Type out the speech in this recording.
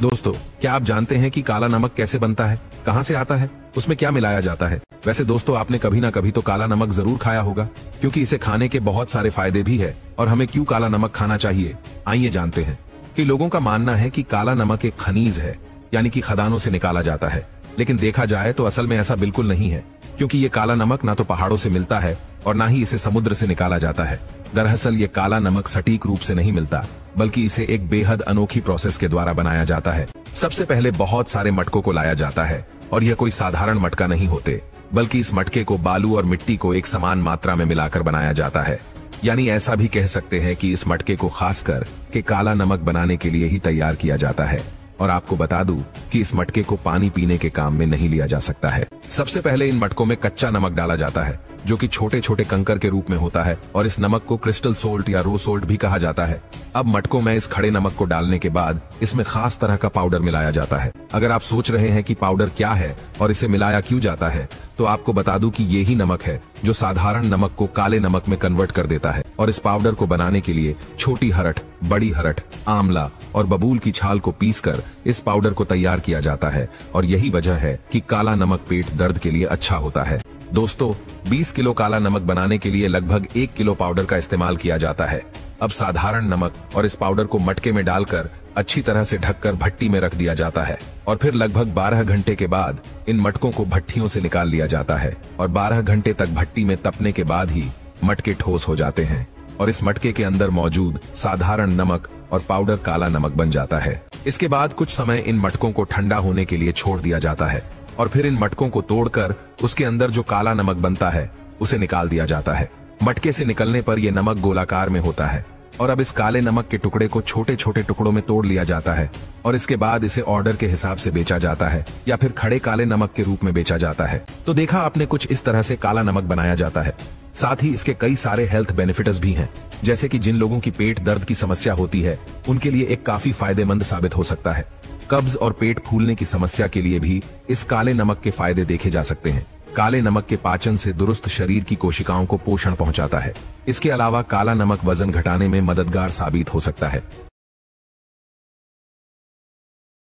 दोस्तों, क्या आप जानते हैं कि काला नमक कैसे बनता है, कहां से आता है, उसमें क्या मिलाया जाता है। वैसे दोस्तों, आपने कभी ना कभी तो काला नमक जरूर खाया होगा, क्योंकि इसे खाने के बहुत सारे फायदे भी है। और हमें क्यों काला नमक खाना चाहिए, आइए जानते हैं। कि लोगों का मानना है कि काला नमक एक खनिज है, यानी कि खदानों से निकाला जाता है। लेकिन देखा जाए तो असल में ऐसा बिल्कुल नहीं है, क्योंकि ये काला नमक ना तो पहाड़ों से मिलता है और ना ही इसे समुद्र से निकाला जाता है। दरअसल ये काला नमक सटीक रूप से नहीं मिलता, बल्कि इसे एक बेहद अनोखी प्रोसेस के द्वारा बनाया जाता है। सबसे पहले बहुत सारे मटकों को लाया जाता है, और यह कोई साधारण मटका नहीं होते, बल्कि इस मटके को बालू और मिट्टी को एक समान मात्रा में मिलाकर बनाया जाता है। यानी ऐसा भी कह सकते हैं कि इस मटके को खासकर के काला नमक बनाने के लिए ही तैयार किया जाता है। और आपको बता दूं कि इस मटके को पानी पीने के काम में नहीं लिया जा सकता है। सबसे पहले इन मटकों में कच्चा नमक डाला जाता है, जो कि छोटे छोटे कंकर के रूप में होता है, और इस नमक को क्रिस्टल सोल्ट या रो सोल्ट भी कहा जाता है। अब मटकों में इस खड़े नमक को डालने के बाद इसमें खास तरह का पाउडर मिलाया जाता है। अगर आप सोच रहे हैं कि पाउडर क्या है और इसे मिलाया क्यों जाता है, तो आपको बता दूं कि ये ही नमक है जो साधारण नमक को काले नमक में कन्वर्ट कर देता है। और इस पाउडर को बनाने के लिए छोटी हरट, बड़ी हरट, आंवला और बबूल की छाल को पीसकर इस पाउडर को तैयार किया जाता है। और यही वजह है कि काला नमक पेट दर्द के लिए अच्छा होता है। दोस्तों, 20 किलो काला नमक बनाने के लिए लगभग 1 किलो पाउडर का इस्तेमाल किया जाता है। अब साधारण नमक और इस पाउडर को मटके में डालकर अच्छी तरह से ढककर भट्टी में रख दिया जाता है, और फिर लगभग 12 घंटे के बाद इन मटकों को भट्टियों से निकाल लिया जाता है। और 12 घंटे तक भट्टी में तपने के बाद ही मटके ठोस हो जाते हैं, और इस मटके के अंदर मौजूद साधारण नमक और पाउडर काला नमक बन जाता है। इसके बाद कुछ समय इन मटकों को ठंडा होने के लिए छोड़ दिया जाता है, और फिर इन मटकों को तोड़कर उसके अंदर जो काला नमक बनता है उसे निकाल दिया जाता है। मटके से निकलने पर यह नमक गोलाकार में होता है, और अब इस काले नमक के टुकड़े को छोटे छोटे टुकड़ों में तोड़ लिया जाता है, और इसके बाद इसे ऑर्डर के हिसाब से बेचा जाता है, या फिर खड़े काले नमक के रूप में बेचा जाता है। तो देखा आपने, कुछ इस तरह से काला नमक बनाया जाता है। साथ ही इसके कई सारे हेल्थ बेनिफिट्स भी हैं, जैसे कि जिन लोगों की पेट दर्द की समस्या होती है उनके लिए एक काफी फायदेमंद साबित हो सकता है। कब्ज और पेट फूलने की समस्या के लिए भी इस काले नमक के फायदे देखे जा सकते हैं। काले नमक के पाचन से दुरुस्त शरीर की कोशिकाओं को पोषण पहुंचाता है। इसके अलावा काला नमक वजन घटाने में मददगार साबित हो सकता है।